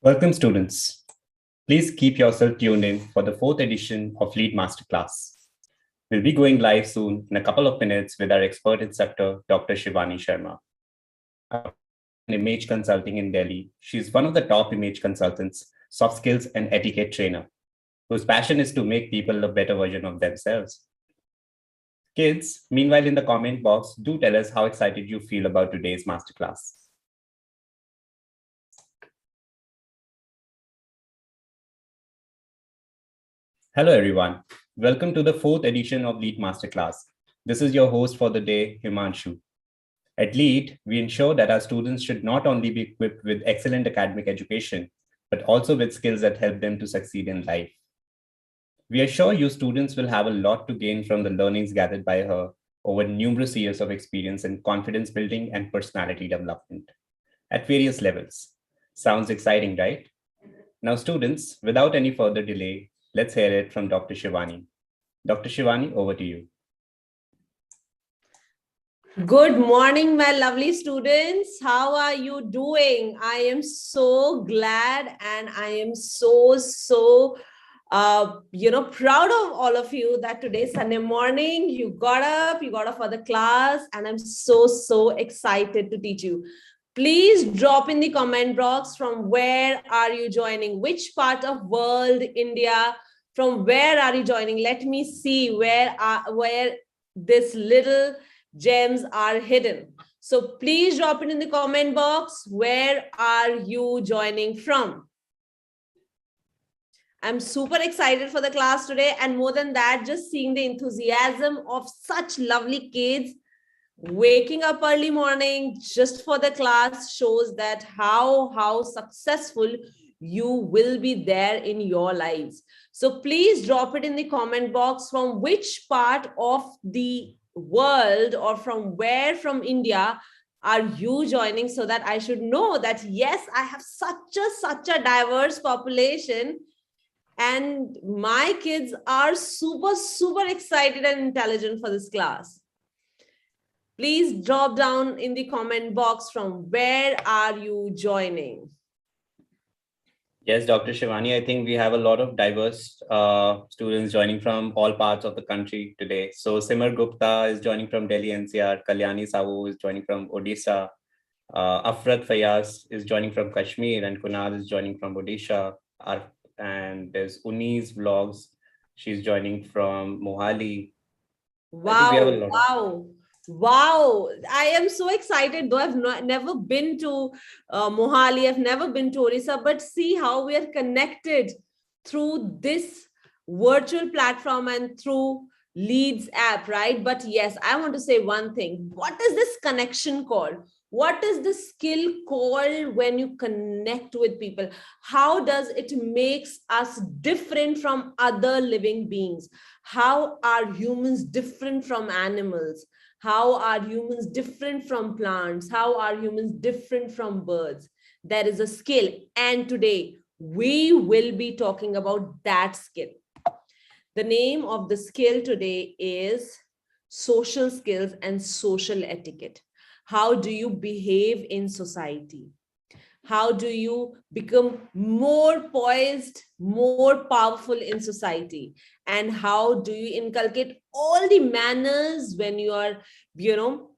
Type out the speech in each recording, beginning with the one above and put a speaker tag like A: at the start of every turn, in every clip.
A: Welcome, students. Please keep yourself tuned in for the fourth edition of Lead Masterclass. We'll be going live soon in a couple of minutes with our expert instructor, Dr. Shivani Sharma. In image consulting in Delhi, she's one of the top image consultants, soft skills, and etiquette trainer, whose passion is to make people a better version of themselves. Kids, meanwhile, in the comment box, do tell us how excited you feel about today's masterclass. Hello, everyone. Welcome to the fourth edition of Lead Masterclass. This is your host for the day, Himanshu. At Lead, we ensure that our students should not only be equipped with excellent academic education, but also with skills that help them to succeed in life. We are sure you students will have a lot to gain from the learnings gathered by her over numerous years of experience in confidence building and personality development at various levels. Sounds exciting, right? Now, students, without any further delay, let's hear it from Dr. Shivani. Dr. Shivani, over to you.
B: Good morning, my lovely students. How are you doing? I am so glad and I am so proud of all of you that today, Sunday morning, you got up for the class, and I'm so excited to teach you. Please drop in the comment box from where are you joining, which part of world, India, from where are you joining? Let me see where this little gems are hidden. So please drop it in the comment box. Where are you joining from? I'm super excited for the class today. And more than that, just seeing the enthusiasm of such lovely kids waking up early morning just for the class shows that how successful you will be there in your lives. So please drop it in the comment box from which part of the world or from India are you joining, so that I should know that yes, I have such a diverse population and my kids are super excited and intelligent for this class. Please drop down in the comment box from where are you joining.
A: Yes, Dr. Shivani, I think we have a lot of diverse students joining from all parts of the country today. So Simar Gupta is joining from Delhi NCR, Kalyani Sahu is joining from Odisha, Afrat Fayaz is joining from Kashmir, and Kunal is joining from Odisha. And there's Uni's Vlogs, she's joining from Mohali.
B: Wow. I am so excited, though I've never been to Mohali, I've never been to Orissa, but see how we are connected through this virtual platform and through Leads app, right? But yes, I want to say one thing. What is this connection called? What is the skill called when you connect with people? How does it makes us different from other living beings? How are humans different from animals? How are humans different from plants? How are humans different from birds? There is a skill. And today we will be talking about that skill. The name of the skill today is social skills and social etiquette. How do you behave in society? How do you become more poised, more powerful in society? And how do you inculcate all the manners when you are,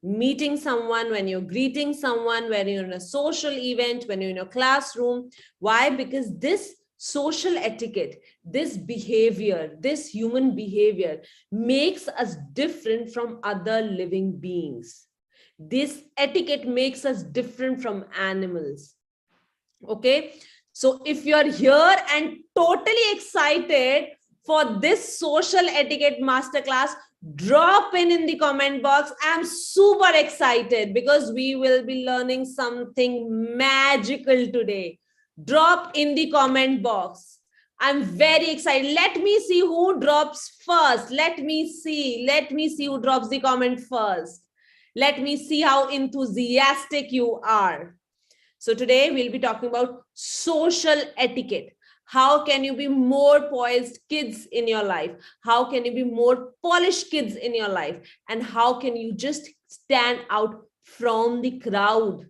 B: meeting someone, when you're greeting someone, when you're in a social event, when you're in a classroom? Why? Because this social etiquette, this behavior, this human behavior makes us different from other living beings. This etiquette makes us different from animals. Okay, so if you're here and totally excited for this social etiquette masterclass, drop in the comment box. I'm super excited because we will be learning something magical today. Drop in the comment box. I'm very excited. Let me see who drops first. Let me see who drops the comment first. Let me see how enthusiastic you are. So today we'll be talking about social etiquette. How can you be more poised kids in your life? How can you be more polished kids in your life? And how can you just stand out from the crowd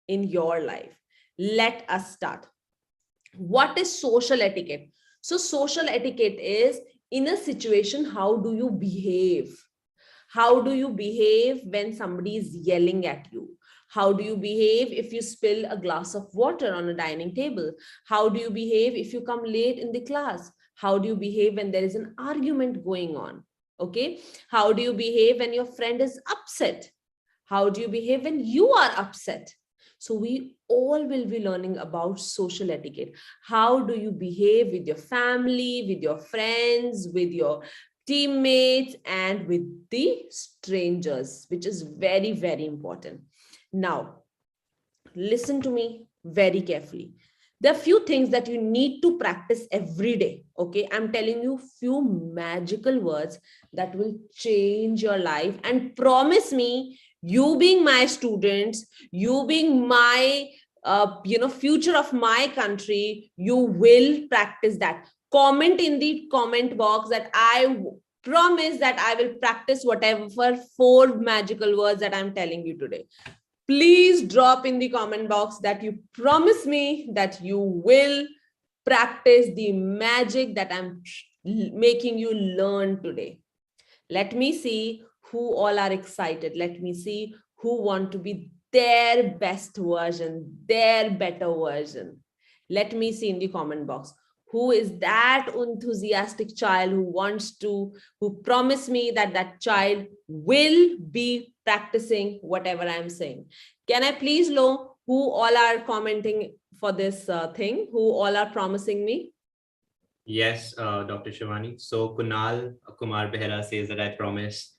B: in your life? Let us start. What is social etiquette? So social etiquette is, in a situation, how do you behave? How do you behave when somebody is yelling at you? How do you behave if you spill a glass of water on a dining table? How do you behave if you come late in the class? How do you behave when there is an argument going on? Okay. How do you behave when your friend is upset? How do you behave when you are upset? So we all will be learning about social etiquette. How do you behave with your family, with your friends, with your teammates, and with the strangers, which is very, very important. Now, listen to me very carefully. There are few things that you need to practice every day. Okay, I'm telling you few magical words that will change your life, and promise me, you being my students, you being my future of my country, you will practice that. Comment in the comment box that I promise that I will practice whatever four magical words that I'm telling you today. Please drop in the comment box that you promise me that you will practice the magic that I'm making you learn today. Let me see who all are excited. Let me see who want to be their best version, their better version. Let me see in the comment box. Who is that enthusiastic child who wants to, who promise me that that child will be practicing whatever I'm saying? Can I please know who all are commenting for this thing? Who all are promising me?
A: Yes, Dr. Shivani. So Kunal Kumar Behra says that I promise.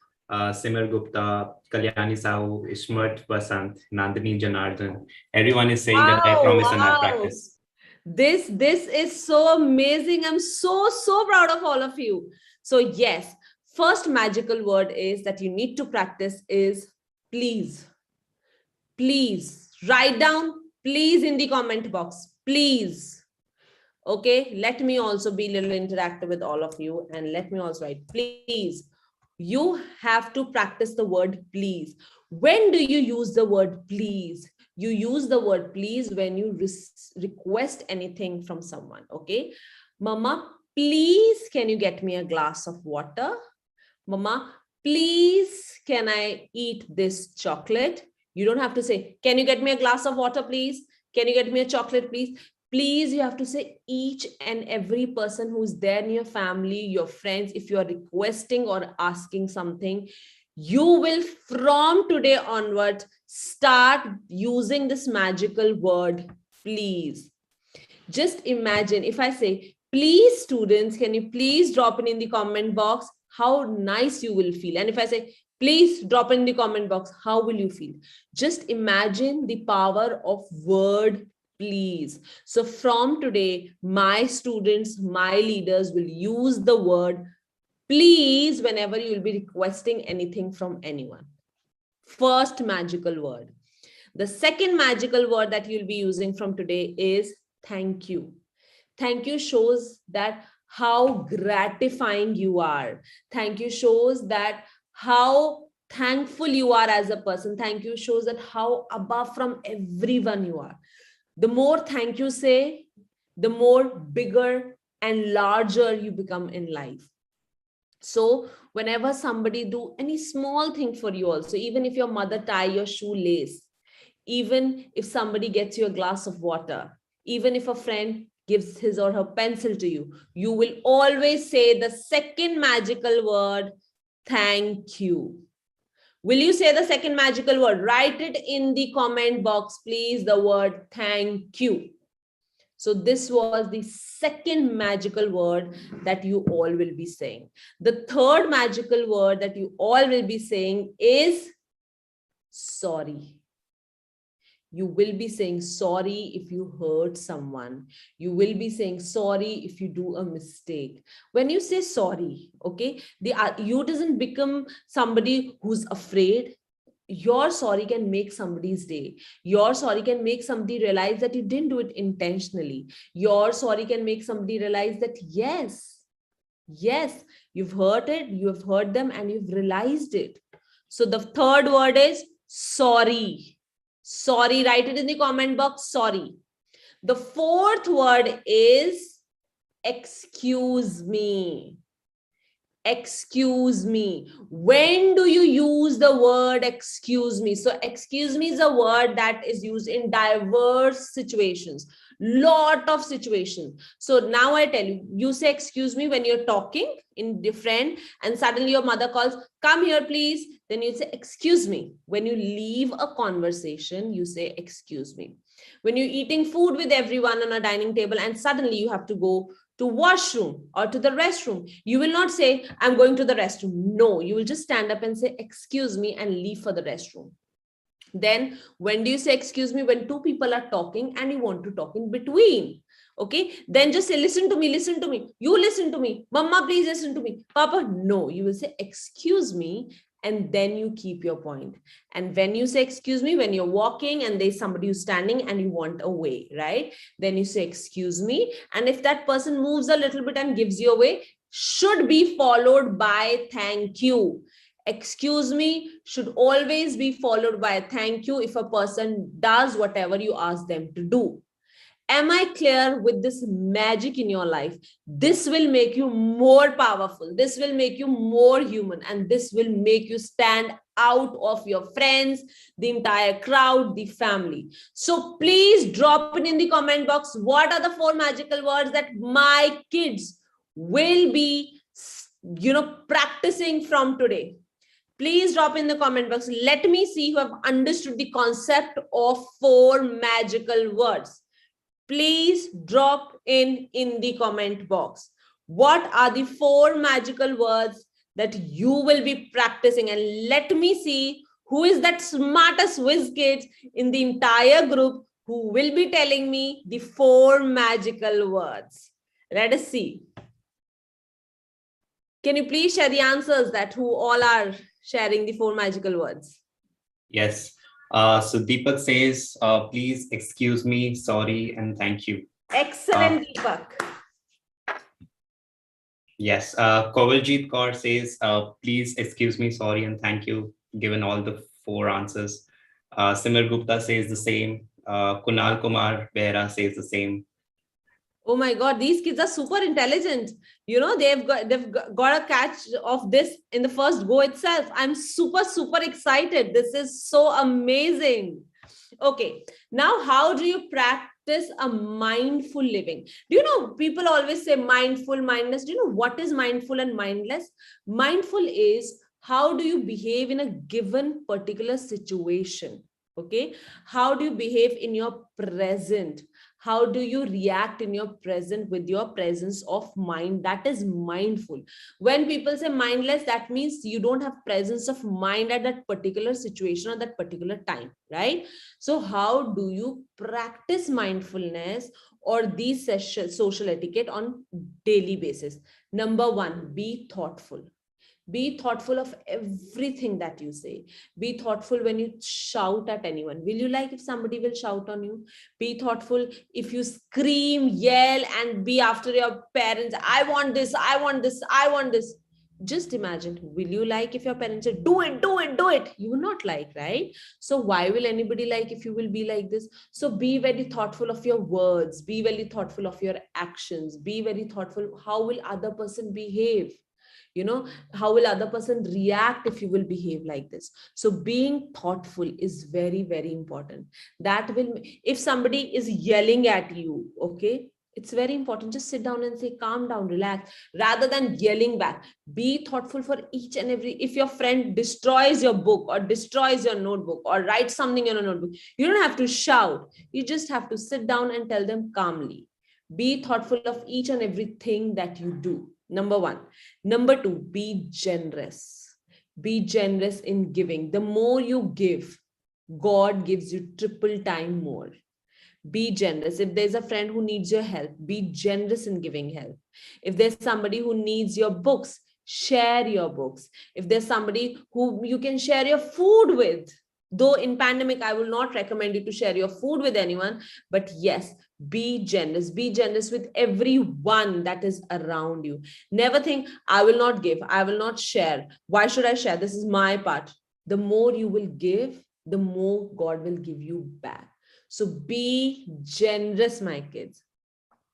A: Simar Gupta, Kalyani Sahu, Ishmat Vasant, Nandini Janardhan. Everyone is saying that I
B: Wow,
A: promise and I
B: wow.
A: practice.
B: This is so amazing. I'm so proud of all of you. So yes, first magical word is that you need to practice is please. Please write down please in the comment box. Please. Okay, let me also be a little interactive with all of you, and let me also write please. You have to practice the word please. When do you use the word please? You use the word please when you request anything from someone. Okay, mama, please can you get me a glass of water? Mama, please can I eat this chocolate? You don't have to say, can you get me a glass of water, please? Can you get me a chocolate, please? Please, you have to say each and every person who's there in your family, your friends, if you are requesting or asking something, you will from today onward start using this magical word, please. Just imagine if I say, please, students, can you please drop it in the comment box? How nice you will feel. And if I say, please drop in the comment box, how will you feel? Just imagine the power of word please. So from today, my students, my leaders will use the word please whenever you will be requesting anything from anyone. First magical word. The second magical word that you'll be using from today is thank you. Thank you shows that how gratifying you are. Thank you shows that how thankful you are as a person. Thank you shows that how above from everyone you are. The more thank you say, the more bigger and larger you become in life. So whenever somebody do any small thing for you also, even if your mother tie your shoelace, even if somebody gets you a glass of water, even if a friend gives his or her pencil to you, you will always say the second magical word, thank you. Will you say the second magical word? Write it in the comment box, please, the word thank you. So this was the second magical word that you all will be saying. The third magical word that you all will be saying is sorry. You will be saying sorry if you hurt someone. You will be saying sorry if you do a mistake. When you say sorry, okay, you doesn't become somebody who's afraid. Your sorry can make somebody's day. Your sorry can make somebody realize that you didn't do it intentionally. Your sorry can make somebody realize that yes, you've hurt it, you've hurt them, and you've realized it. So the third word is sorry. Sorry, write it in the comment box, sorry. The fourth word is excuse me. Excuse me. When do you use the word excuse me? So excuse me is a word that is used in diverse situations, lot of situations. So now I tell you, you say excuse me when you're talking in different, and suddenly your mother calls, come here please, then you say excuse me. When you leave a conversation, you say excuse me. When you're eating food with everyone on a dining table and suddenly you have to go to washroom or to the restroom, you will not say, I'm going to the restroom. No, you will just stand up and say, excuse me, and leave for the restroom. Then when do you say excuse me? When two people are talking and you want to talk in between. Okay, then just say, listen to me, you listen to me, mama please listen to me, papa. No, you will say excuse me, and then you keep your point. And when you say excuse me, when you're walking and there's somebody who's standing and you want away, right, then you say excuse me, and if that person moves a little bit and gives you away, should be followed by thank you. Excuse me should always be followed by a thank you if a person does whatever you ask them to do. Am I clear with this magic in your life? This will make you more powerful. This will make you more human. And this will make you stand out of your friends, the entire crowd, the family. So please drop it in the comment box. What are the 4 magical words that my kids will be, practicing from today? Please drop in the comment box. Let me see who have understood the concept of 4 magical words. Please drop in the comment box. What are the 4 magical words that you will be practicing? And let me see who is that smartest whiz kid in the entire group who will be telling me the 4 magical words. Let us see. Can you please share the answers that who all are sharing the 4 magical words?
A: Yes. So Deepak says, please excuse me, sorry, and thank you.
B: Excellent, Deepak.
A: Yes. Kovaljit Kaur says, please excuse me, sorry, and thank you, given all the 4 answers. Simar Gupta says the same. Kunal Kumar Behra says the same.
B: Oh my God, these kids are super intelligent. They've got a catch of this in the first go itself. I'm super excited. This is so amazing. Okay, now how do you practice a mindful living? Do you know, people always say mindful, mindless. Do you know what is mindful and mindless? Mindful is how do you behave in a given particular situation? Okay, how do you behave in your present? How do you react in your present with your presence of mind? That is mindful. When people say mindless, that means you don't have presence of mind at that particular situation or that particular time, right? So how do you practice mindfulness or these social etiquette on daily basis? Number 1, be thoughtful. Be thoughtful of everything that you say. Be thoughtful when you shout at anyone. Will you like if somebody will shout on you? Be thoughtful if you scream, yell, and be after your parents. I want this, I want this, I want this. Just imagine, will you like if your parents say, do it, do it, do it? You will not like, right? So why will anybody like if you will be like this? So be very thoughtful of your words. Be very thoughtful of your actions. Be very thoughtful. How will other person behave? How will other person react if you will behave like this? So being thoughtful is very important. That will, if somebody is yelling at you, okay, it's very important, just sit down and say, calm down, relax, rather than yelling back. Be thoughtful for each and every. If your friend destroys your book or destroys your notebook or writes something in a notebook, you don't have to shout. You just have to sit down and tell them calmly. Be thoughtful of each and everything that you do. Number 1. Number 2, be generous. Be generous in giving. The more you give, God gives you triple time more. Be generous. If there's a friend who needs your help, be generous in giving help. If there's somebody who needs your books, share your books. If there's somebody who you can share your food with, though in pandemic, I will not recommend you to share your food with anyone, but yes, be generous. Be generous with everyone that is around you. Never think, I will not give, I will not share. Why should I share? This is my part. The more you will give, the more God will give you back. So be generous, my kids.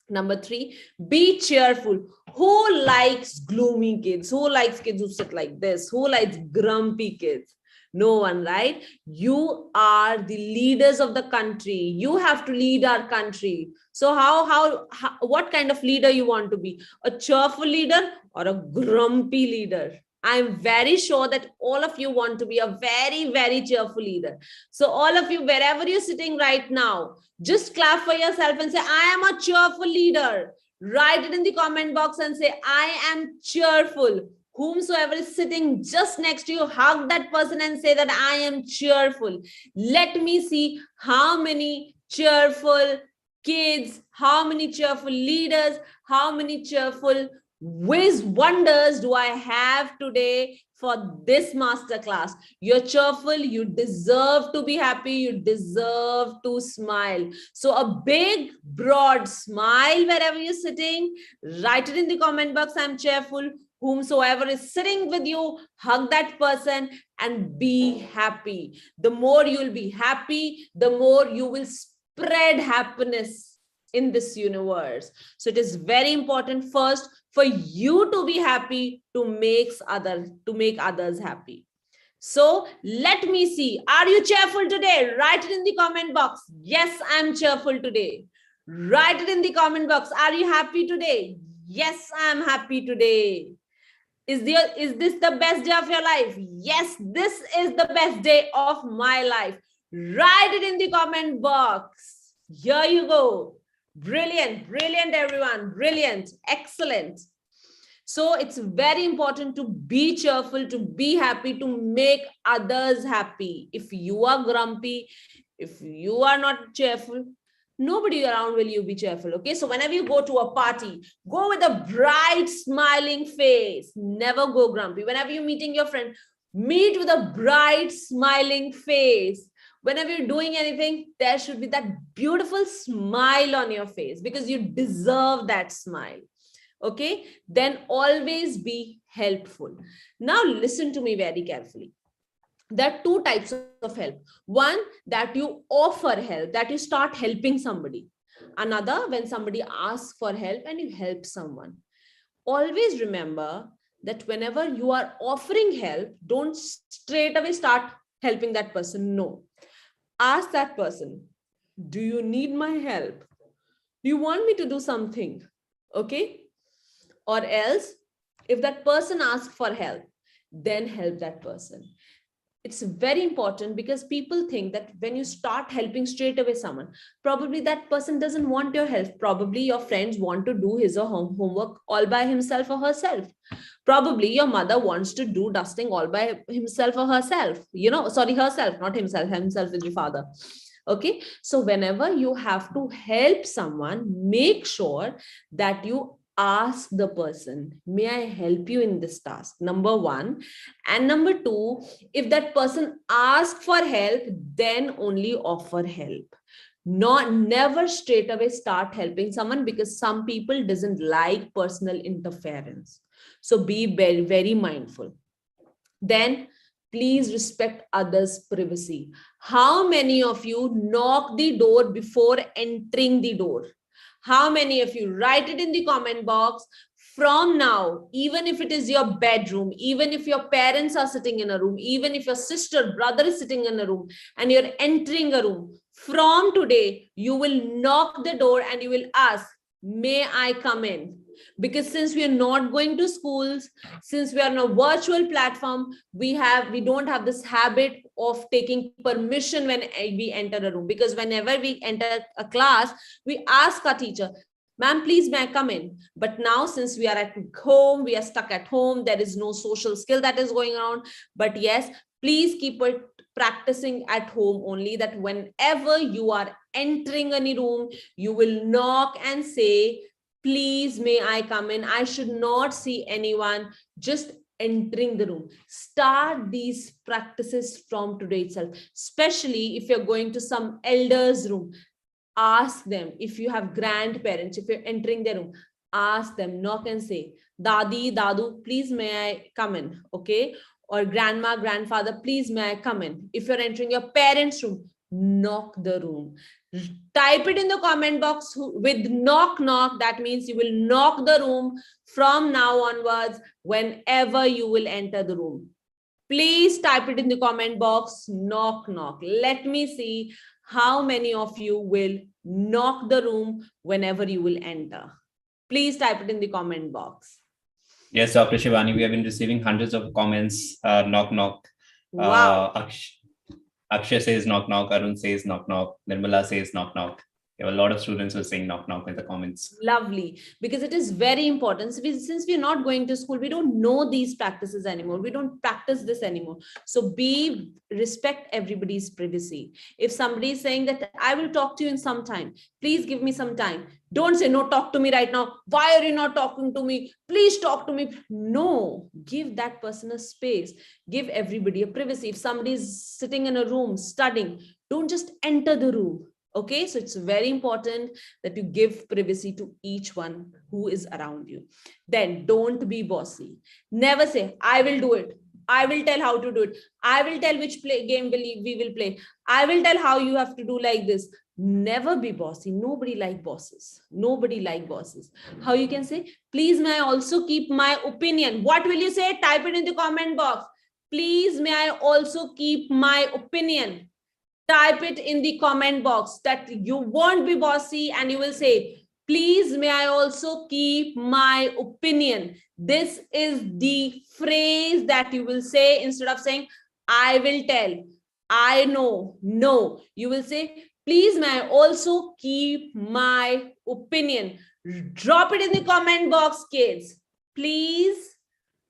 B: Number 3, be cheerful. Who likes gloomy kids? Who likes kids who sit like this? Who likes grumpy kids? No one, right? You are the leaders of the country. You have to lead our country. So how what kind of leader you want to be? A cheerful leader or a grumpy leader? I'm very sure that all of you want to be a very, very cheerful leader. So all of you, wherever you're sitting right now, just clap for yourself and say, I am a cheerful leader. Write it in the comment box and say, I am cheerful. Whomsoever is sitting just next to you, hug that person and say that I am cheerful. Let me see how many cheerful kids, how many cheerful leaders, how many cheerful whiz wonders do I have today for this masterclass. You're cheerful, you deserve to be happy, you deserve to smile. So a big, broad smile wherever you're sitting. Write it in the comment box, I'm cheerful. Whomsoever is sitting with you, hug that person and be happy. The more you'll be happy, the more you will spread happiness in this universe. So it is very important first for you to be happy to make others happy. So let me see, are you cheerful today? Write it in the comment box. Yes, I'm cheerful today. Write it in the comment box. Are you happy today? Yes, I'm happy today. Is this the best day of your life? Yes, this is the best day of my life. Write it in the comment box. Here you go. Brilliant, brilliant, everyone. Brilliant, excellent. So it's very important to be cheerful, to be happy, to make others happy. If you are grumpy, if you are not cheerful, nobody around will you be cheerful. Okay, so whenever you go to a party, go with a bright smiling face. Never go grumpy. Whenever you're meeting your friend, meet with a bright smiling face. Whenever you're doing anything, there should be that beautiful smile on your face because you deserve that smile. Okay, then always be helpful. Now listen to me very carefully. There are two types of help. One, that you offer help, that you start helping somebody. Another, when somebody asks for help and you help someone. Always remember that whenever you are offering help, don't straight away start helping that person. No. Ask that person, do you need my help? Do you want me to do something? Okay. Or else, if that person asks for help, then help that person. It's very important because people think that when you start helping straight away someone, probably that person doesn't want your help. Probably your friends want to do his or her homework all by himself or herself. Probably your mother wants to do dusting all by himself or herself. Herself, not himself. Himself is your father. Okay. So whenever you have to help someone, make sure that you ask the person, may I help you in this task? Number one. And number two, if that person asks for help, then only offer help. Never straight away start helping someone because some people doesn't like personal interference. So be very, very mindful. Then please respect others' privacy. How many of you knock the door before entering the door? How many of you? Write it in the comment box. From now, even if it is your bedroom, even if your parents are sitting in a room, even if your sister, brother is sitting in a room and you're entering a room, from today, you will knock the door and you will ask, may I come in? Because since we are not going to schools, since we are on a virtual platform, we don't have this habit of taking permission when we enter a room. Because whenever we enter a class, we ask our teacher, ma'am, please may I come in? But now since we are at home, we are stuck at home, there is no social skill that is going on. But yes, please keep it practicing at home only, that whenever you are entering any room, you will knock and say, please may I come in? I should not see anyone just entering the room. Start these practices from today itself, especially if you're going to some elders' room. Ask them. If you have grandparents, if you're entering their room, ask them, knock and say, Dadi, Dadu, please may I come in? Okay. Or grandma, grandfather, please may I come in? If you're entering your parents' room, knock the room. Type it in the comment box with knock knock. That means you will knock the room from now onwards whenever you will enter the room. Please type it in the comment box, knock knock. Let me see how many of you will knock the room whenever you will enter. Please type it in the comment box.
A: Yes, Dr. Shivani, we have been receiving hundreds of comments. Knock, knock.
B: Wow.
A: Akshay says knock, knock. Arun says knock, knock. Nirmala says knock, knock. There were a lot of students who are saying knock, knock in the comments.
B: Lovely, because it is very important. Since we're not going to school, we don't know these practices anymore. We don't practice this anymore. So respect everybody's privacy. If somebody is saying that I will talk to you in some time, please give me some time. Don't say, no, talk to me right now. Why are you not talking to me? Please talk to me. No, give that person a space. Give everybody a privacy. If somebody is sitting in a room studying, don't just enter the room. Okay, so it's very important that you give privacy to each one who is around you. Then don't be bossy. Never say, I will do it. I will tell how to do it. I will tell which game we will play. I will tell how you have to do like this. Never be bossy. Nobody like bosses. Nobody like bosses. How you can say, please may I also keep my opinion. What will you say? Type it in the comment box. Please may I also keep my opinion. Type it in the comment box that you won't be bossy, and you will say, please may I also keep my opinion. This is the phrase that you will say instead of saying, I will tell, I know. No, you will say, please may I also keep my opinion. Drop it in the comment box, kids. Please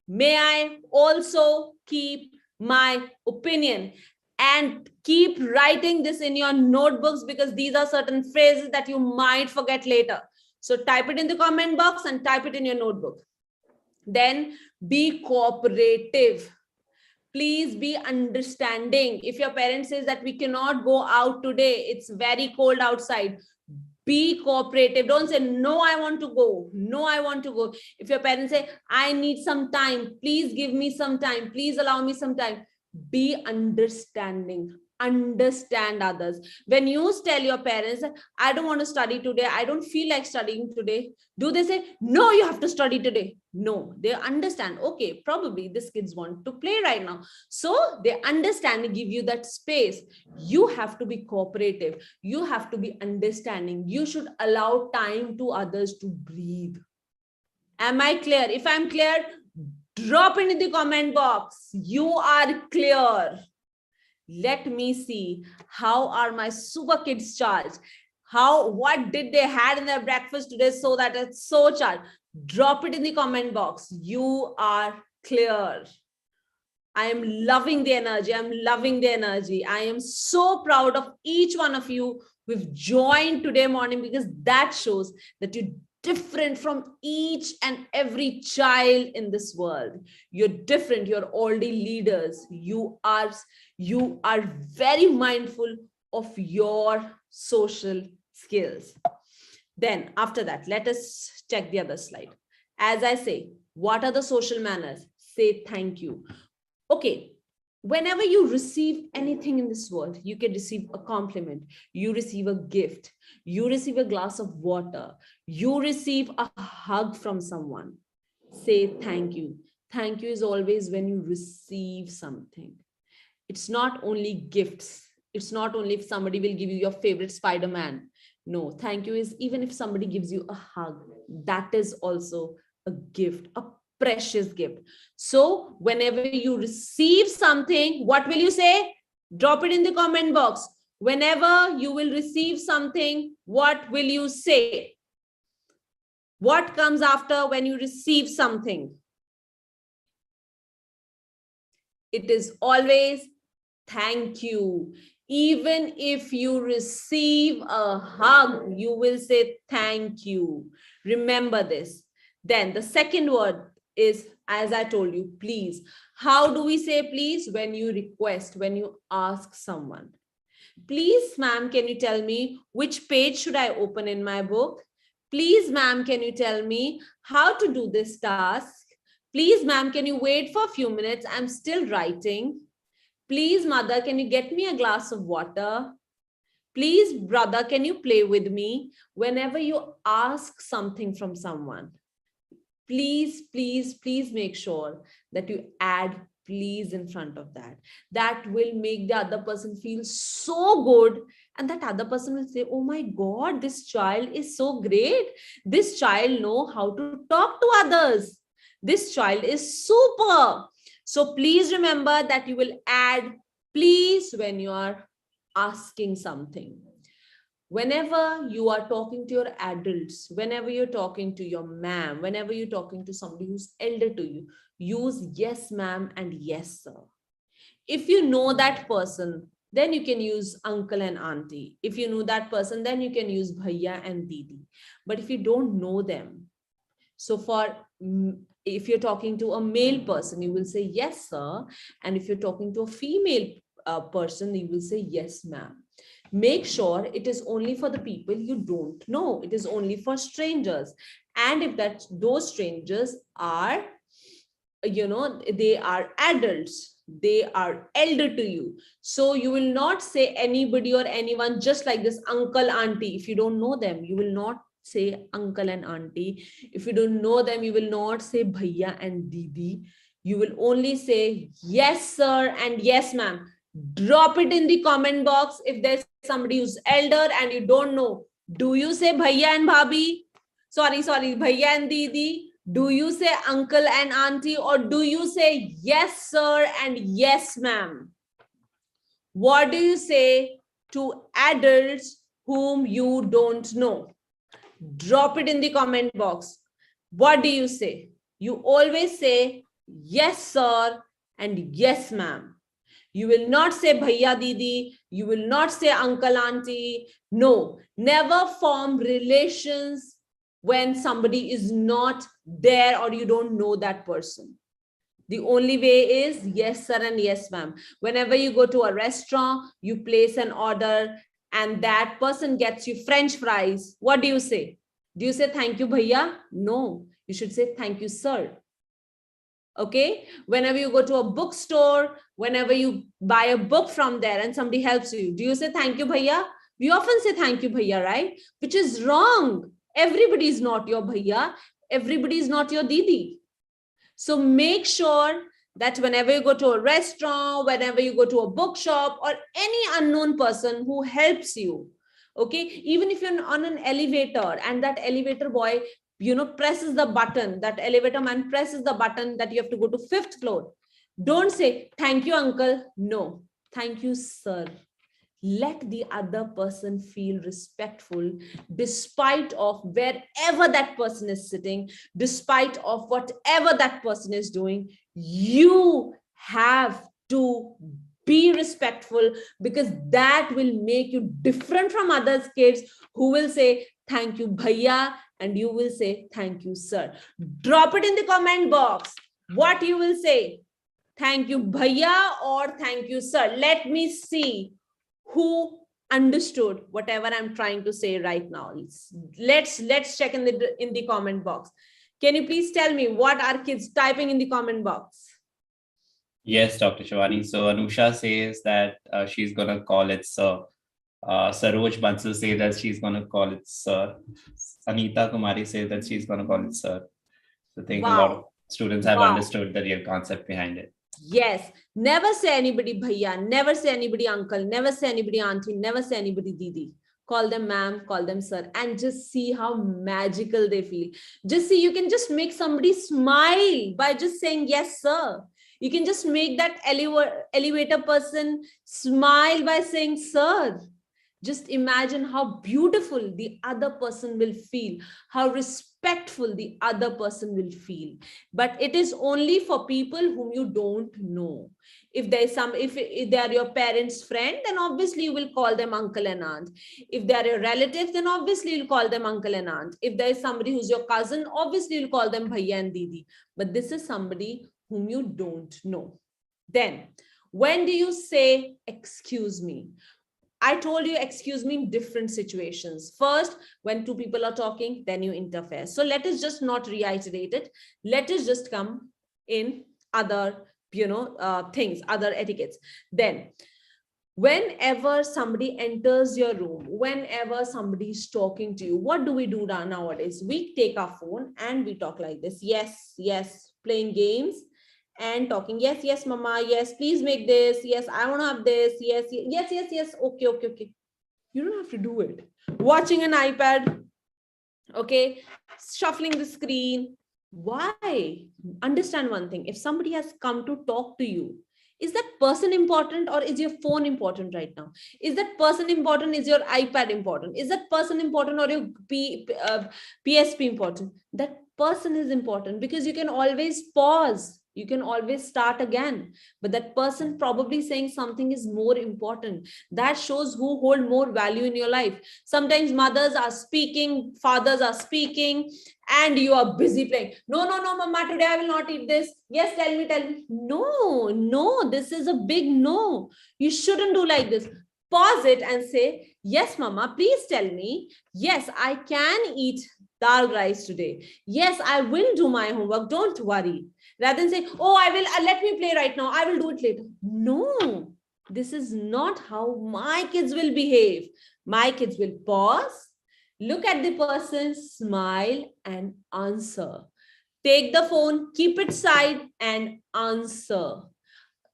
B: may I also keep my opinion. And keep writing this in your notebooks, because these are certain phrases that you might forget later. So type it in the comment box and type it in your notebook. Then be cooperative. Please be understanding. If your parent says that we cannot go out today, it's very cold outside, be cooperative. Don't say, no, I want to go. No, I want to go. If your parents say, I need some time, please give me some time. Please allow me some time. Be understanding. Understand others. When you tell your parents, I don't want to study today, I don't feel like studying today, do they say, no, you have to study today? No, they understand. Okay, probably this kids want to play right now. So they understand and give you that space. You have to be cooperative. You have to be understanding. You should allow time to others to breathe. Am I clear? If I'm clear, drop it in the comment box. You are clear. Let me see, how are my super kids charged? What did they had in their breakfast today so that it's so charged? Drop it in the comment box. You are clear. I am loving the energy. I'm loving the energy. I am so proud of each one of you who've joined today morning, because that shows that you're different from each and every child in this world. You're different. You're already leaders. You are very mindful of your social skills. Then after that, let us check the other slide. As I say, what are the social manners? Say thank you. Okay, whenever you receive anything in this world, you can receive a compliment, you receive a gift, you receive a glass of water, you receive a hug from someone. Say thank you. Thank you is always when you receive something. It's not only gifts. It's not only if somebody will give you your favorite Spider-Man. No, thank you is even if somebody gives you a hug. That is also a gift, a precious gift. So whenever you receive something, what will you say? Drop it in the comment box. Whenever you will receive something, what will you say? What comes after when you receive something? It is always thank you. Even if you receive a hug, you will say thank you. Remember this. Then the second word is, as I told you, please. How do we say please? When you request, when you ask someone. Please, ma'am, can you tell me which page should I open in my book? Please, ma'am, can you tell me how to do this task? Please, ma'am, can you wait for a few minutes? I'm still writing. Please, mother, can you get me a glass of water? Please, brother, can you play with me? Whenever you ask something from someone, please, please, please make sure that you add please in front of that. That will make the other person feel so good. And that other person will say, oh my God, this child is so great. This child know how to talk to others. This child is super. So please remember that you will add please when you are asking something. Whenever you are talking to your adults, whenever you're talking to your ma'am, whenever you're talking to somebody who's elder to you, use yes, ma'am, and yes, sir. If you know that person, then you can use uncle and auntie. If you know that person, then you can use bhaiya and didi. But if you don't know them, so if you're talking to a male person, you will say yes, sir. And if you're talking to a female person, you will say yes, ma'am. Make sure it is only for the people you don't know. It is only for strangers. And if those strangers are, they are adults, they are elder to you. So you will not say anybody or anyone just like this, uncle, auntie. If you don't know them, you will not say uncle and auntie. If you don't know them, you will not say bhaiya and didi. You will only say yes, sir, and yes, ma'am. Drop it in the comment box. If there's somebody who's elder and you don't know, do you say bhaiya and bhabhi? Sorry, bhaiya and didi? Do you say uncle and auntie, or do you say yes, sir, and yes, ma'am? What do you say to adults whom you don't know? Drop it in the comment box. What do you say? You always say yes, sir, and yes, ma'am. You will not say bhaiya didi. You will not say uncle auntie. No, never form relations when somebody is not there or you don't know that person. The only way is yes, sir, and yes, ma'am. Whenever you go to a restaurant, you place an order and that person gets you French fries. What do you say? Do you say thank you, bhaiya? No, you should say thank you, sir. Okay, whenever you go to a bookstore, whenever you buy a book from there and somebody helps you, do you say thank you, bhaiya? We often say thank you, bhaiya, right? Which is wrong. Everybody is not your bhaiya. Everybody is not your didi. So make sure that whenever you go to a restaurant, whenever you go to a bookshop, or any unknown person who helps you, okay, even if you're on an elevator and that elevator boy presses the button, that elevator man presses the button that you have to go to 5th floor, don't say thank you, uncle. No, thank you, sir. Let the other person feel respectful despite of wherever that person is sitting, despite of whatever that person is doing. You have to be respectful, because that will make you different from other kids who will say thank you, bhaiya, and you will say thank you, sir. Drop it in the comment box what you will say. Thank you, bhaiya, or thank you, sir. Let me see who understood whatever I'm trying to say right now. Let's check in the comment box. Can you please tell me what are kids typing in the comment box?
A: Yes, Dr. Shivani. So Anusha says that she's going to call it sir. Saroj Bansal says that she's going to call it sir. Anita Kumari says that she's going to call it sir. So I think a lot of students have understood the real concept behind it.
B: Yes. Never say anybody bhaiya, never say anybody uncle, never say anybody auntie, never say anybody didi. Call them ma'am, call them sir, and just see how magical they feel. Just see, you can just make somebody smile by just saying yes, sir. You can just make that elevator person smile by saying sir. Just imagine how beautiful the other person will feel, how respectful the other person will feel. But it is only for people whom you don't know. If they are your parents' friend, then obviously you will call them uncle and aunt. If they are your relatives, then obviously you'll call them uncle and aunt. If there is somebody who's your cousin, obviously you'll call them bhaiya and didi. But this is somebody whom you don't know. Then, when do you say excuse me? I told you excuse me in different situations. First, when two people are talking, then you interfere. So let us just not reiterate it. Let us just come in other, things, other etiquettes. Then, Whenever somebody enters your room, whenever somebody is talking to you, what do we do nowadays? We take our phone and we talk like this. Yes, yes, playing games and talking. Yes, yes, mama. Yes, please make this. Yes, I want to have this. Yes, yes, yes, yes. Okay, okay, okay. You don't have to do it. Watching an iPad, okay, shuffling the screen. Why? Understand one thing. If somebody has come to talk to you, is that person important or is your phone important right now? Is that person important? Is your iPad important? Is that person important or your PSP important? That person is important because you can always pause. You can always start again. But that person probably saying something is more important. That shows who hold more value in your life. Sometimes mothers are speaking, fathers are speaking, and you are busy playing. No, no, no, mama, today I will not eat this. Yes, tell me, tell me. No, no, this is a big no. You shouldn't do like this. Pause it and say, yes, mama, please tell me. Yes, I can eat dal rice today. Yes, I will do my homework. Don't worry. Rather than say, oh, I will, let me play right now. I will do it later. No, this is not how my kids will behave. My kids will pause, look at the person, smile, and answer. Take the phone, keep it side, and answer.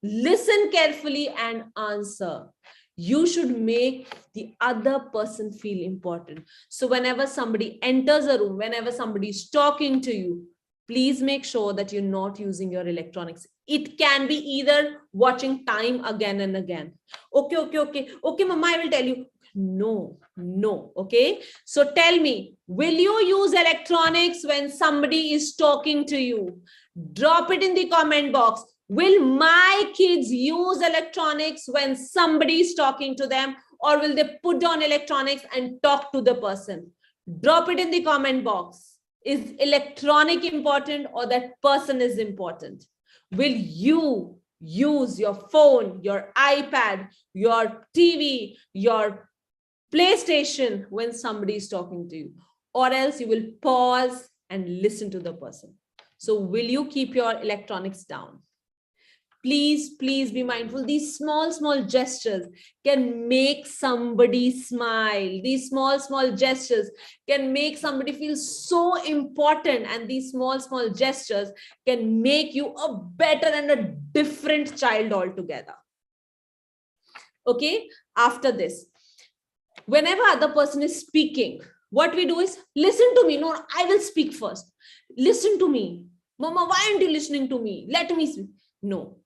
B: Listen carefully and answer. You should make the other person feel important. So, whenever somebody enters a room, whenever somebody is talking to you, please make sure that you're not using your electronics. It can be either watching time again and again. Okay, okay, okay. Okay, mama, I will tell you. No, no. Okay. So tell me, will you use electronics when somebody is talking to you? Drop it in the comment box. Will my kids use electronics when somebody is talking to them, or will they put on electronics and talk to the person? Drop it in the comment box. Is electronic important or that person is important? Will you use your phone, your iPad, your TV, your PlayStation when somebody is talking to you? Or else you will pause and listen to the person. So will you keep your electronics down? Please, please be mindful. These small gestures can make somebody smile. These small gestures can make somebody feel so important. And these small gestures can make you a better and a different child altogether. Okay, after this, whenever other person is speaking, what we do is listen to me. No, I will speak first. Listen to me. Mama, why aren't you listening to me? Let me speak. No.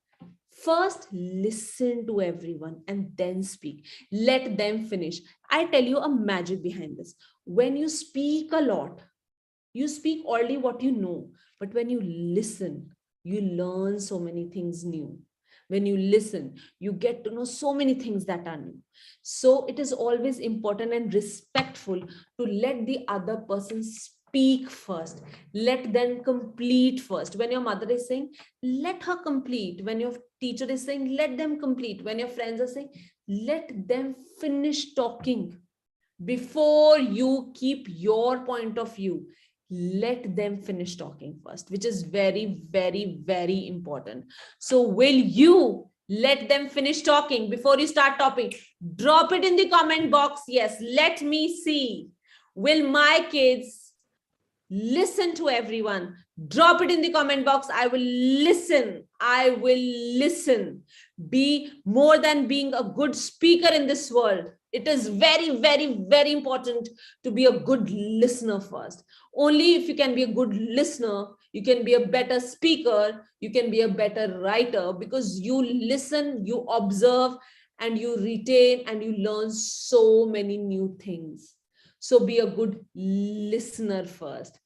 B: First, listen to everyone and then speak. Let them finish. I tell you a magic behind this. When you speak a lot, you speak only what you know. But when you listen, you learn so many things new. When you listen, you get to know so many things that are new. So it is always important and respectful to let the other person speak first. Let them complete first. When your mother is saying, let her complete. When your teacher is saying, let them complete. When your friends are saying, let them finish talking. Before you keep your point of view, let them finish talking first, which is very important. So will you let them finish talking before you start talking? Drop it in the comment box. Yes, let me see. Will my kids listen to everyone? Drop it in the comment box. I will listen. I will listen. Be more than being a good speaker in this world. It is very important to be a good listener first. Only if you can be a good listener, you can be a better speaker, you can be a better writer, because you listen, you observe, and you retain, and you learn so many new things. So be a good listener first.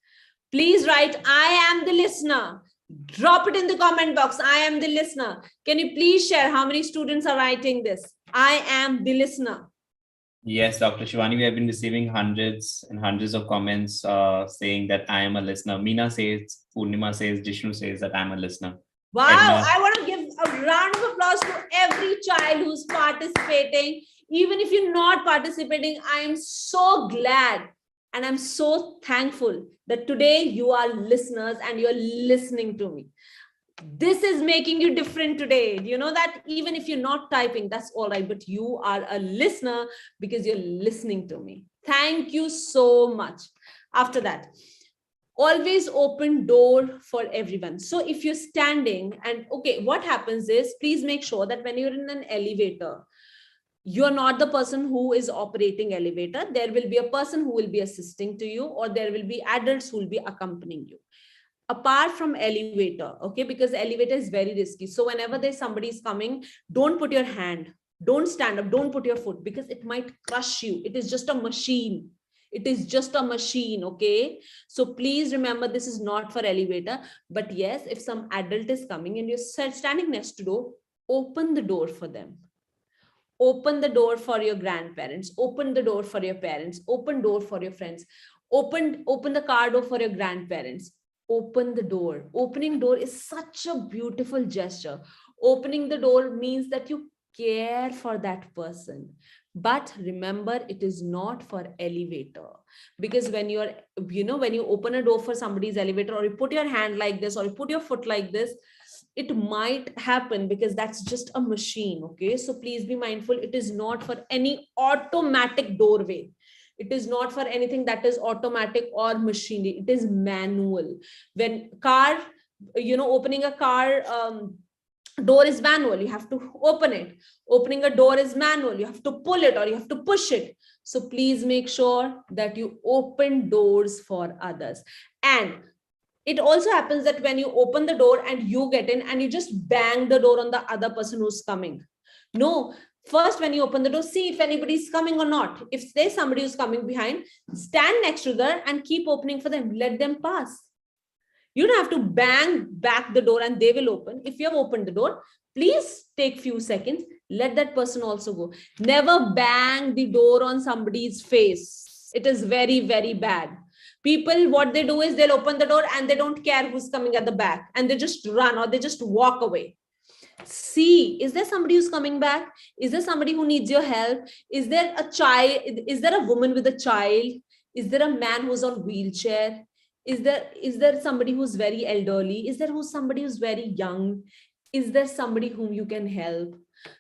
B: Please write, I am the listener. Drop it in the comment box. I am the listener. Can you please share how many students are writing this? I am the listener.
A: Yes, Dr. Shivani, we have been receiving hundreds and hundreds of comments saying that I am a listener. Meena says, Purnima says, Jishnu says that I'm a listener.
B: Wow,
A: Edna,
B: I want to give a round of applause to every child who's participating. Even if you're not participating, I am so glad and I'm so thankful that today you are listeners and you're listening to me. This is making you different today. You know that even if you're not typing, that's all right, but you are a listener because you're listening to me. Thank you so much. After that, always open door for everyone. So if you're standing and okay, what happens is, please make sure that when you're in an elevator, you're not the person who is operating elevator. There will be a person who will be assisting to you, or there will be adults who will be accompanying you apart from elevator. Okay, because elevator is very risky. So whenever there's somebody is coming, don't put your hand, don't stand up, don't put your foot, because it might crush you. It is just a machine. It is just a machine. Okay, so please remember, this is not for elevator. But yes, if some adult is coming and you're standing next to door, open the door for them. Open the door for your grandparents, open the door for your parents, open door for your friends, open the car door for your grandparents. Open the door. Opening door is such a beautiful gesture. Opening the door means that you care for that person. But remember, it is not for elevator. Because when you're, when you open a door for somebody's elevator, or you put your hand like this, or you put your foot like this, it might happen, because that's just a machine. Okay, so please be mindful. It is not for any automatic doorway. It is not for anything that is automatic or machinery. It is manual. When car, opening a car door is manual. You have to open it. Opening a door is manual. You have to pull it or you have to push it. So please make sure that you open doors for others. And it also happens that when you open the door and you get in and you just bang the door on the other person who's coming. No, first, when you open the door, see if anybody's coming or not. If there's somebody who's coming behind, stand next to them and keep opening for them. Let them pass. You don't have to bang back the door and they will open. If you have opened the door, please take few seconds. Let that person also go. Never bang the door on somebody's face. It is very, very bad. People, what they do is they'll open the door and they don't care who's coming at the back, and they just run or they just walk away. See, is there somebody who's coming back? Is there somebody who needs your help? Is there a child? Is there a woman with a child? Is there a man who's on wheelchair? Is there somebody who's very elderly? Is there somebody who's very young? Is there somebody whom you can help?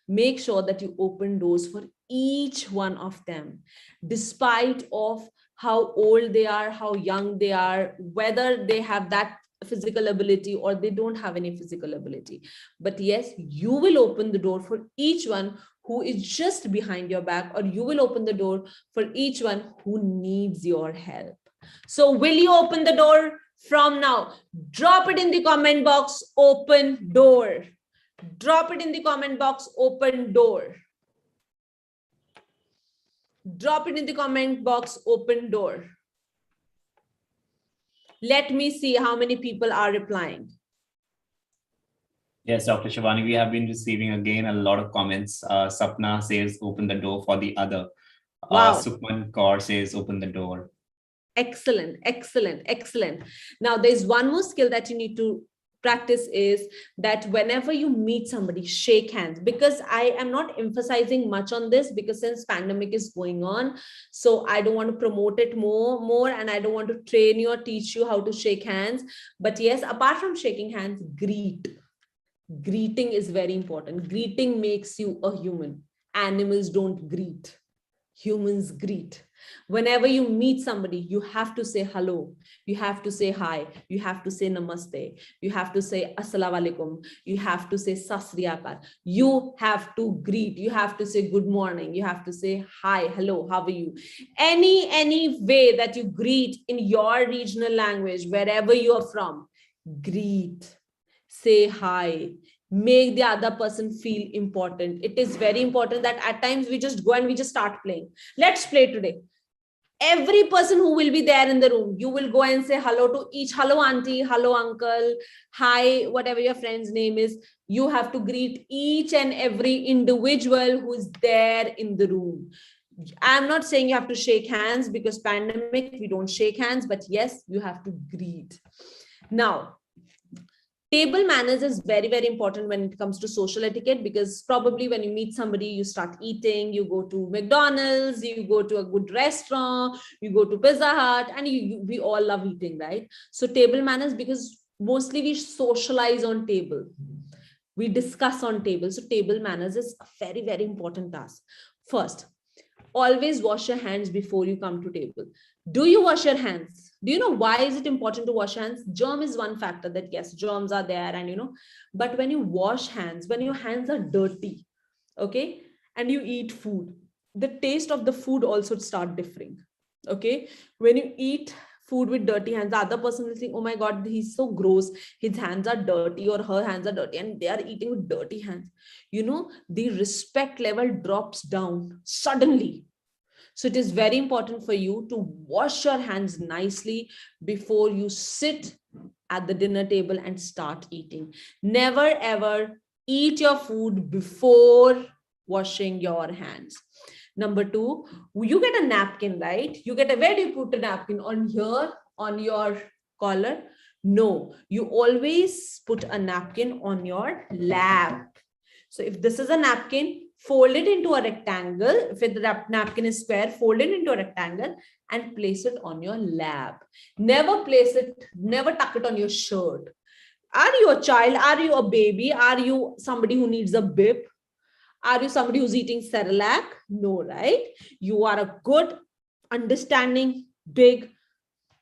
B: Make sure that you open doors for each one of them, despite of how old they are, how young they are, whether they have that physical ability or they don't have any physical ability. But yes, you will open the door for each one who is just behind your back, or you will open the door for each one who needs your help. So will you open the door from now? Drop it in the comment box, open door. Drop it in the comment box, open door. Drop it in the comment box, open door. Let me see how many people are replying.
A: Yes, Dr. Shivani, we have been receiving again a lot of comments. Sapna says, open the door for the other.
B: Wow.
A: Sukhman Kaur says, open the door.
B: Excellent, excellent, excellent. Now, there's one more skill that you need to practice, is that whenever you meet somebody, shake hands. Because I am not emphasizing much on this, because since pandemic is going on, so I don't want to promote it more, and I don't want to train you or teach you how to shake hands. But yes, apart from shaking hands, greeting is very important. Greeting makes you a human. Animals don't greet, humans greet. Whenever you meet somebody, you have to say hello, you have to say hi, you have to say namaste, you have to say assalamu alaikum, you have to say sat sri akal, you have to greet, you have to say good morning, you have to say hi, hello, how are you? Any way that you greet in your regional language, wherever you are from, greet, say hi, make the other person feel important. It is very important that at times we just go and we just start playing. Let's play today. Every person who will be there in the room, you will go and say hello to each. Hello, auntie. Hello, uncle. Hi, whatever your friend's name is. You have to greet each and every individual who is there in the room. I'm not saying you have to shake hands, because pandemic, we don't shake hands, but yes, you have to greet. Now, table manners is very, very important when it comes to social etiquette, because probably when you meet somebody, you start eating, you go to McDonald's, you go to a good restaurant, you go to Pizza Hut, and we all love eating, right? So table manners, because mostly we socialize on table. We discuss on table. So table manners is a very, very important task. First, always wash your hands before you come to table. Do you wash your hands? Do you know why is it important to wash hands? Germ is one factor that yes, germs are there, and but when you wash hands, when your hands are dirty, okay, and you eat food, the taste of the food also start differing. Okay, when you eat food with dirty hands, the other person will think, oh my god, he's so gross, his hands are dirty or her hands are dirty, and they are eating with dirty hands. The respect level drops down suddenly. So it is very important for you to wash your hands nicely before you sit at the dinner table and start eating. Never ever eat your food before washing your hands. Number two, you get a napkin, right? Where do you put a napkin? On here, on your collar? No, you always put a napkin on your lap. So if this is a napkin, fold it into a rectangle. If the napkin is square, fold it into a rectangle and place it on your lap. Never tuck it on your shirt. Are you a child? Are you a baby? Are you somebody who needs a bib? Are you somebody who's eating Cerelac? No, right? You are a good, understanding, big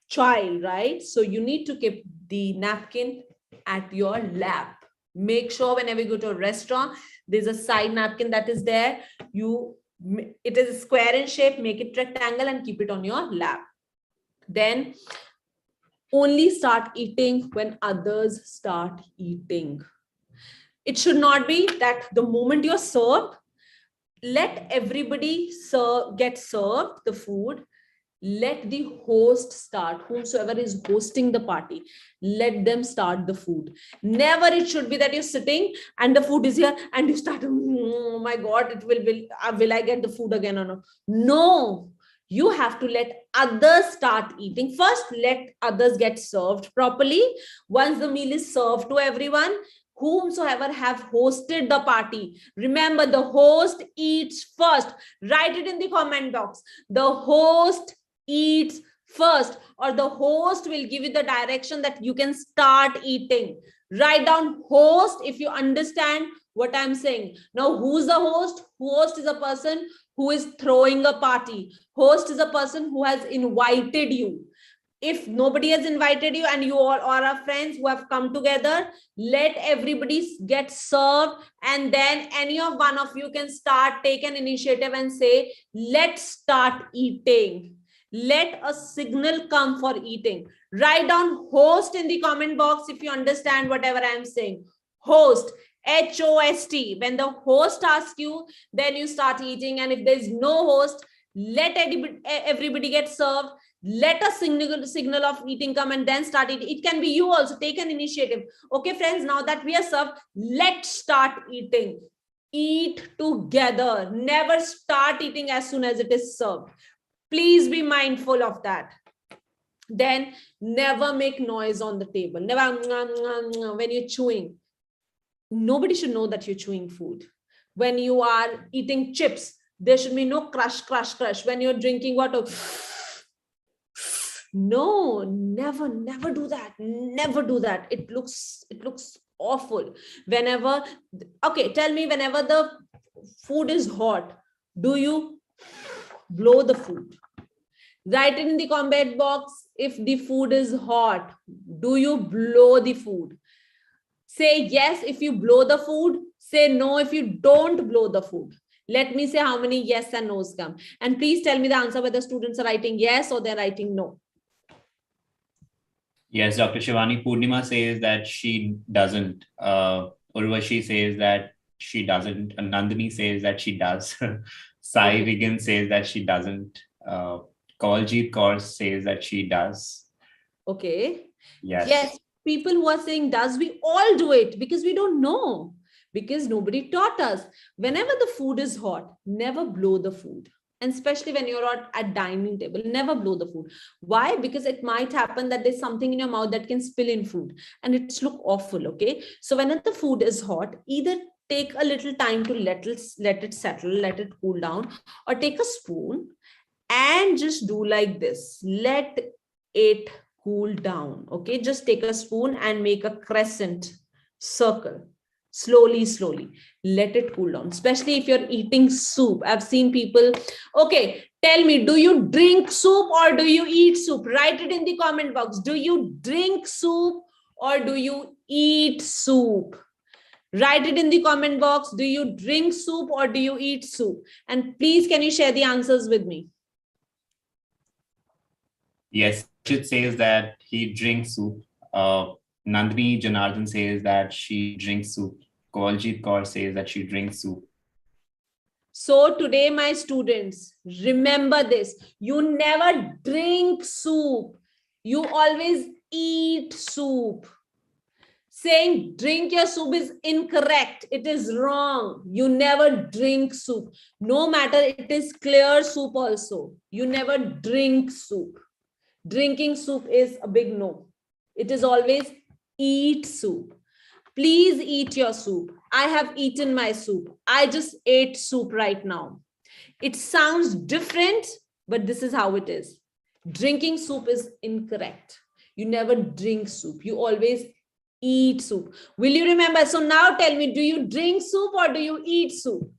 B: child, right? So you need to keep the napkin at your lap. Make sure whenever you go to a restaurant, there's a side napkin that is there. It is square in shape, make it rectangle and keep it on your lap. Then only start eating when others start eating. It should not be that the moment you're served, let everybody get served the food. Let the host start, whomsoever is hosting the party, let them start the food. Never it should be that you're sitting and the food is here and you start, oh my god, will I get the food again or not? No, you have to let others start eating first. Let others get served properly. Once the meal is served to everyone, whomsoever have hosted the party, remember the host eats first. Write it in the comment box. The host eats first, or the host will give you the direction that you can start eating. Write down host if you understand what I'm saying. Now, who's the host? Host is a person who is throwing a party. Host is a person who has invited you. If nobody has invited you and you all are friends who have come together, let everybody get served, and then any of one of you can take an initiative and say, let's start eating. Let a signal come for eating. Write down host in the comment box if you understand whatever I'm saying. Host, H-O-S-T. When the host asks you, then you start eating. And if there's no host, let everybody get served. Let a signal of eating come and then start eating. It can be you also. Take an initiative. Okay, friends, now that we are served, let's start eating. Eat together. Never start eating as soon as it is served. Please be mindful of that. Then never make noise on the table. Never when you're chewing. Nobody should know that you're chewing food. When you are eating chips, there should be no crush, crush, crush. When you're drinking water, no, never do that. Never do that. It looks awful. Okay, tell me, whenever the food is hot, do you blow the food? Write it in the comment box. If the food is hot, do you blow the food? Say yes if you blow the food. Say no if you don't blow the food. Let me say how many yes and no's come. And please tell me the answer whether students are writing yes or they're writing no.
A: Yes, Dr. Shivani. Purnima says that she doesn't. Urvashi says that she doesn't. Nandini says that she does. Sai Vigan says that she doesn't. Kaljit Kaur says that she does.
B: Okay.
A: Yes.
B: People who are saying does, we all do it because we don't know. Because nobody taught us. Whenever the food is hot, never blow the food. And especially when you're at dining table, never blow the food. Why? Because it might happen that there's something in your mouth that can spill in food and it's look awful. Okay. So whenever the food is hot, either take a little time to let it settle, let it cool down, or take a spoon and just do like this. Let it cool down. Okay, just take a spoon and make a crescent circle. Slowly, slowly. Let it cool down, especially if you're eating soup. I've seen people. Okay, tell me, do you drink soup or do you eat soup? Write it in the comment box. Do you drink soup or do you eat soup? Write it in the comment box. Do you drink soup or do you eat soup? And please, can you share the answers with me?
A: Yes, Rachit says that he drinks soup. Nandini Janardhan says that she drinks soup. Kawaljit Kaur says that she drinks soup.
B: So today, my students, remember this. You never drink soup. You always eat soup. Saying drink your soup is incorrect. It is wrong. You never drink soup. No matter it is clear soup also. You never drink soup. Drinking soup is a big no. It is always eat soup. Please eat your soup. I have eaten my soup. I just ate soup right now. It sounds different, but this is how it is. Drinking soup is incorrect. You never drink soup. You always eat soup. Will you remember? So now tell me, do you drink soup or do you eat soup?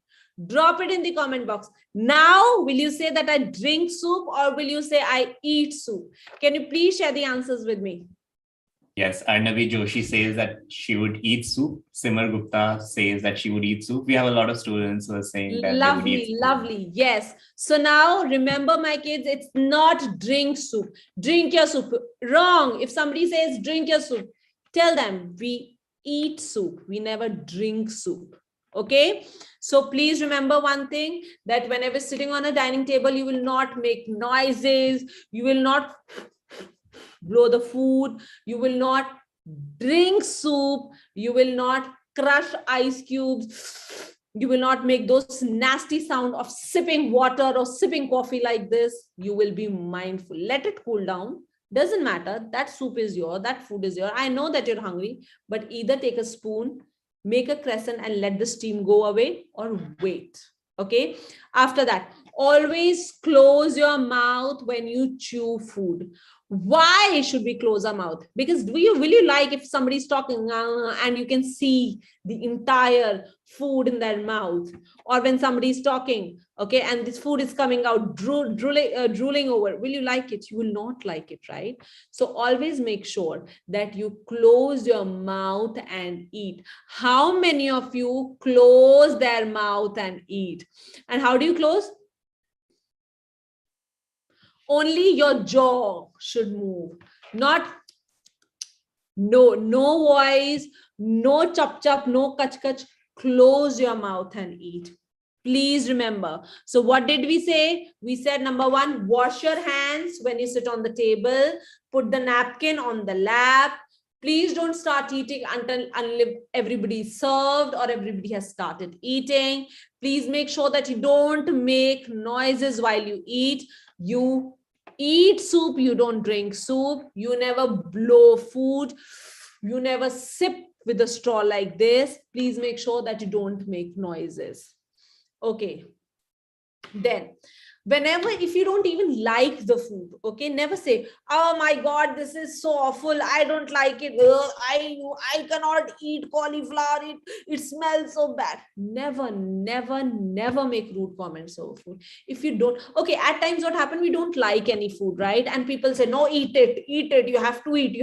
B: Drop it in the comment box. Now, will you say that I drink soup or will you say I eat soup? Can you please share the answers with me?
A: Yes, Arnavi Joshi says that she would eat soup. Simar Gupta says that she would eat soup. We have a lot of students who are saying that they would eat soup.
B: Lovely. Yes. So now remember, my kids, it's not drink soup. Drink your soup. Wrong. If somebody says drink your soup, tell them we eat soup. We never drink soup. Okay. So please remember one thing, that whenever sitting on a dining table, you will not make noises. You will not blow the food. You will not drink soup. You will not crush ice cubes. You will not make those nasty sound of sipping water or sipping coffee like this. You will be mindful. Let it cool down. Doesn't matter. That soup is yours. That food is yours. I know that you're hungry, but either take a spoon, make a crescent and let the steam go away, or wait. Okay. After that, always close your mouth when you chew food. Why should we close our mouth? Because will you like if somebody's talking and you can see the entire food in their mouth, or when somebody's talking, okay, and this food is coming out drooling over, will you like it? You will not like it, right? So always make sure that you close your mouth and eat. How many of you close their mouth and eat? And how do you close? Only your jaw should move, not no voice, no chop chop, no kach kach. Close your mouth and eat. Please remember. So what did we say? We said number one, wash your hands when you sit on the table. Put the napkin on the lap. Please don't start eating until everybody is served or everybody has started eating. Please make sure that you don't make noises while you eat. You eat soup, you don't drink soup. You never blow food. You never sip with a straw like this. Please make sure that you don't make noises. Okay. Then, whenever, if you don't even like the food, okay, never say, oh my God, this is so awful. I don't like it. I cannot eat cauliflower. It smells so bad. Never make rude comments over food. If you don't, okay, at times what happened, we don't like any food, right? And people say, no, eat it. You have to eat.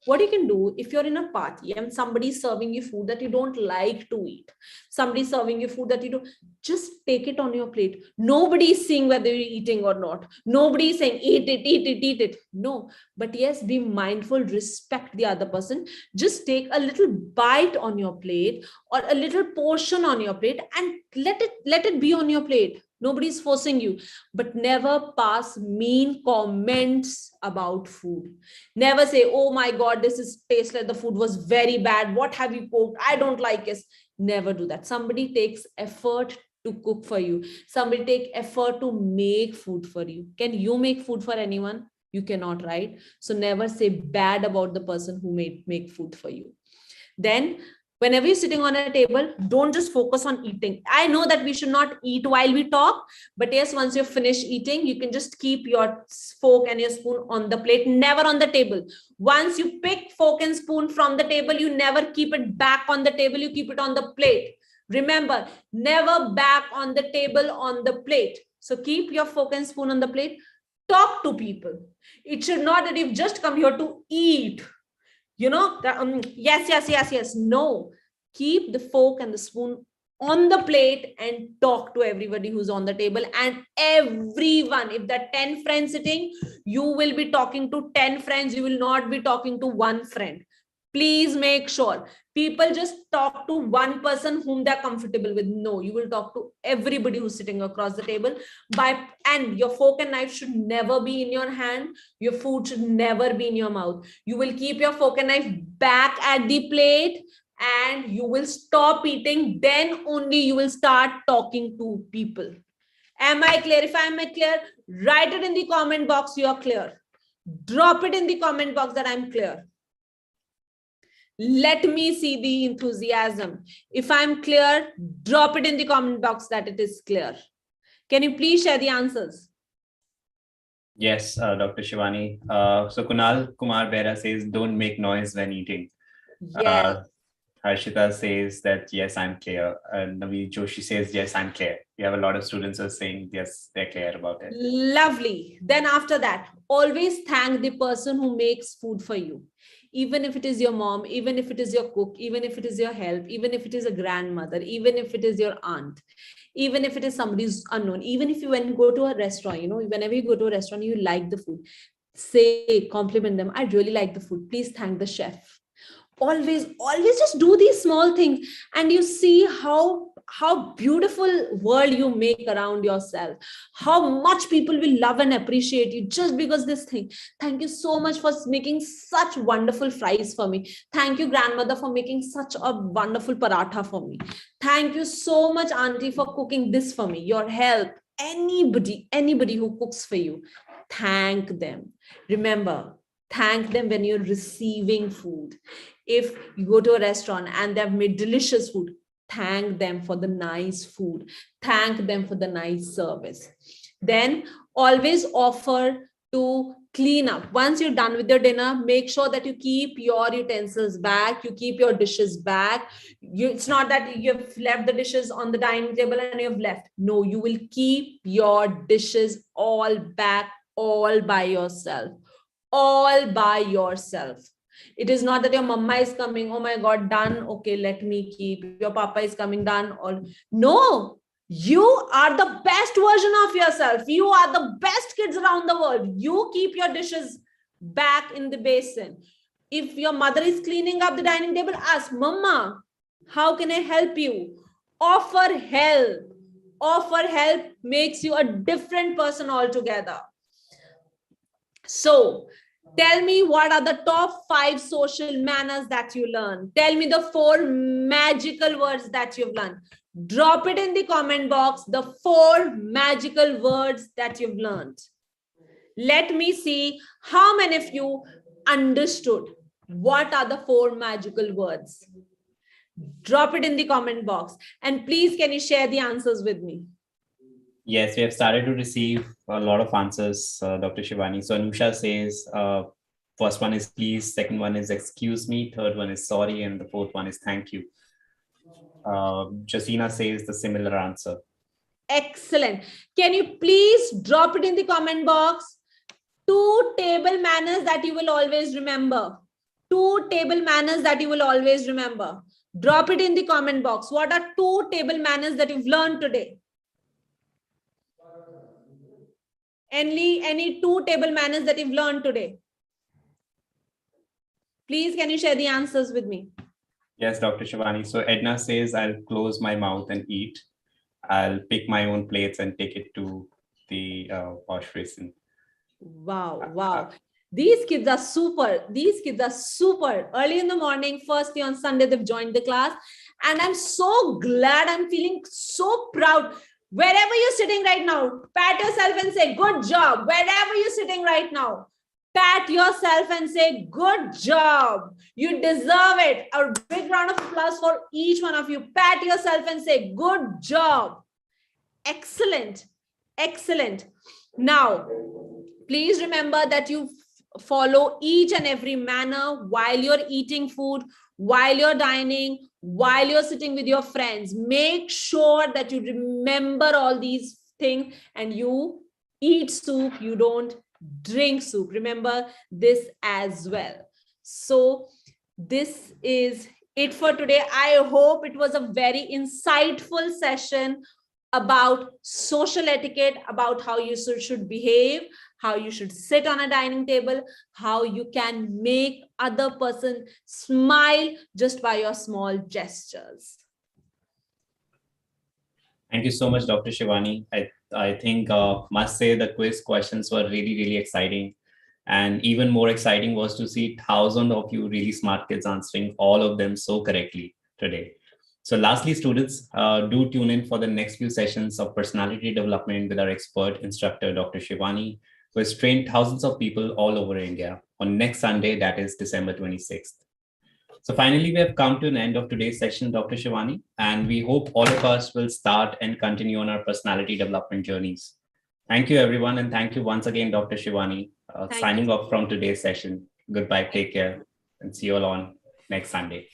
B: What you can do, if you're in a party and somebody's serving you food that you don't like to eat, somebody's serving you food that you don't, just take it on your plate. Nobody's seeing whether you're eating or not. Nobody's saying, eat it. No, but yes, be mindful, respect the other person. Just take a little bite on your plate or a little portion on your plate and let it be on your plate. Nobody's forcing you, but never pass mean comments about food. Never say, oh my God, this is tasteless. The food was very bad. What have you cooked? I don't like it. Never do that. Somebody takes effort to cook for you. Somebody take effort to make food for you. Can you make food for anyone? You cannot, right? So never say bad about the person who make food for you. Then Whenever you're sitting on a table, don't just focus on eating. I know that we should not eat while we talk, but yes, once you're finished eating, you can just keep your fork and your spoon on the plate, never on the table. Once you pick fork and spoon from the table, you never keep it back on the table, you keep it on the plate. Remember, never back on the table, on the plate. So keep your fork and spoon on the plate. Talk to people. It should not that you've just come here to eat. Yes. No, keep the fork and the spoon on the plate and talk to everybody who's on the table. And everyone, if there are 10 friends sitting, you will be talking to 10 friends. You will not be talking to one friend. Please make sure people just talk to one person whom they're comfortable with. No, you will talk to everybody who's sitting across the table. And your fork and knife should never be in your hand. Your food should never be in your mouth. You will keep your fork and knife back at the plate and you will stop eating. Then only you will start talking to people. Am I clear? If I'm clear, write it in the comment box. You are clear. Drop it in the comment box that I'm clear. Let me see the enthusiasm. If I'm clear, drop it in the comment box that it is clear. Can you please share the answers?
A: Yes, Dr. Shivani. So Kunal Kumar Bera says, don't make noise when eating.
B: Yes.
A: Harshita says that, yes, I'm clear. Navi Joshi says, yes, I'm clear. We have a lot of students who are saying, yes, they're clear about it.
B: Lovely. Then after that, always thank the person who makes food for you. Even if it is your mom, even if it is your cook, even if it is your help, even if it is a grandmother, even if it is your aunt, even if it is somebody who's unknown, even if you go to a restaurant, whenever you go to a restaurant, you like the food, say, compliment them. I really like the food. Please thank the chef. Always just do these small things and you see how beautiful world you make around yourself, how much people will love and appreciate you just because this thing. Thank you so much for making such wonderful fries for me. Thank you, grandmother, for making such a wonderful paratha for me. Thank you so much, auntie, for cooking this for me. Your help. Anybody who cooks for you, thank them. Remember, thank them when you're receiving food. If you go to a restaurant and they've made delicious food, thank them for the nice food. Thank them for the nice service. Then always offer to clean up. Once you're done with your dinner, make sure that you keep your utensils back, you keep your dishes back. It's not that you've left the dishes on the dining table and you've left. No, you will keep your dishes all back, all by yourself. All by yourself. It is not that your mama is coming, oh my God, done, okay, let me keep. Your papa is coming, done. Or no, you are the best version of yourself. You are the best kids around the world. You keep your dishes back in the basin. If your mother is cleaning up the dining table, ask, Mama, how can I help you? Offer help. Offer help makes you a different person altogether. So, tell me what are the top 5 social manners that you learn. Tell me the 4 magical words that you've learned. Drop it in the comment box, the 4 magical words that you've learned. Let me see how many of you understood what are the 4 magical words. Drop it in the comment box. And please, can you share the answers with me?
A: Yes, we have started to receive a lot of answers, Dr. Shivani. So Anusha says, first one is please, second one is excuse me, third one is sorry, and the fourth one is thank you. Josina says the similar answer.
B: Excellent. Can you please drop it in the comment box? 2 table manners that you will always remember. 2 table manners that you will always remember. Drop it in the comment box. What are 2 table manners that you've learned today? Any 2 table manners that you've learned today? Please, can you share the answers with me?
A: Yes, Dr. Shivani. So Edna says, I'll close my mouth and eat. I'll pick my own plates and take it to the wash basin.
B: Wow. These kids are super. Early in the morning, first day on Sunday, they've joined the class. And I'm so glad, I'm feeling so proud. Wherever you're sitting right now, pat yourself and say, good job. Wherever you're sitting right now, pat yourself and say, good job. You deserve it. A big round of applause applause for each one of you. Pat yourself and say, good job. Excellent. Excellent. Now, please remember that you follow each and every manner while you're eating food, while you're dining, while you're sitting with your friends. Make sure that you remember all these things and you eat soup, you don't drink soup. Remember this as well. So this is it for today. I hope it was a very insightful session about social etiquette, about how you should behave, how you should sit on a dining table, how you can make other person smile just by your small gestures.
A: Thank you so much, Dr. Shivani. I think must say the quiz questions were really, really exciting. And even more exciting was to see thousands of you really smart kids answering all of them so correctly today. So lastly, students, do tune in for the next few sessions of personality development with our expert instructor, Dr. Shivani, who has trained thousands of people all over India on next Sunday, that is December 26th. So finally, we have come to an end of today's session, Dr. Shivani, and we hope all of us will start and continue on our personality development journeys. Thank you, everyone. And thank you once again, Dr. Shivani, signing off from today's session. Goodbye, take care, and see you all on next Sunday.